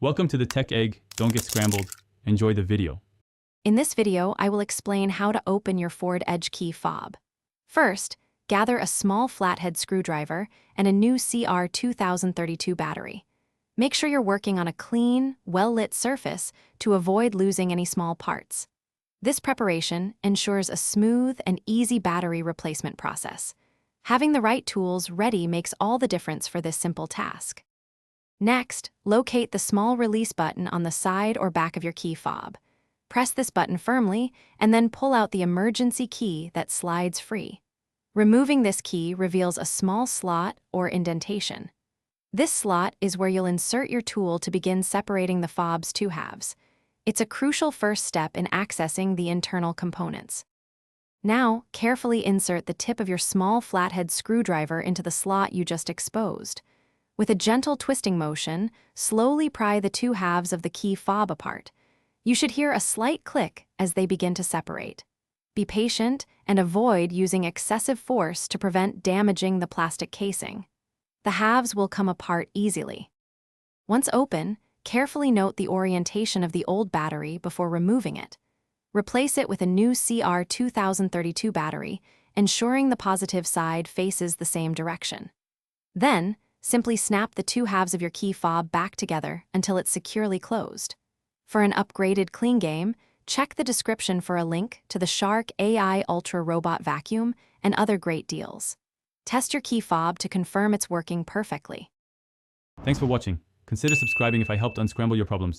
Welcome to the Tech Egg. Don't get scrambled. Enjoy the video. In this video, I will explain how to open your Ford Edge key fob. First, gather a small flathead screwdriver and a new CR2032 battery. Make sure you're working on a clean, well-lit surface to avoid losing any small parts. This preparation ensures a smooth and easy battery replacement process. Having the right tools ready makes all the difference for this simple task. Next, locate the small release button on the side or back of your key fob. Press this button firmly and then pull out the emergency key that slides free. Removing this key reveals a small slot or indentation. This slot is where you'll insert your tool to begin separating the fob's two halves. It's a crucial first step in accessing the internal components. Now, carefully insert the tip of your small flathead screwdriver into the slot you just exposed. With a gentle twisting motion, slowly pry the two halves of the key fob apart. You should hear a slight click as they begin to separate. Be patient and avoid using excessive force to prevent damaging the plastic casing. The halves will come apart easily. Once open, carefully note the orientation of the old battery before removing it. Replace it with a new CR2032 battery, ensuring the positive side faces the same direction. Then, simply snap the two halves of your key fob back together until it's securely closed. For an upgraded clean game, check the description for a link to the Shark AI Ultra Robot Vacuum and other great deals. Test your key fob to confirm it's working perfectly. Thanks for watching. Consider subscribing if I helped unscramble your problems.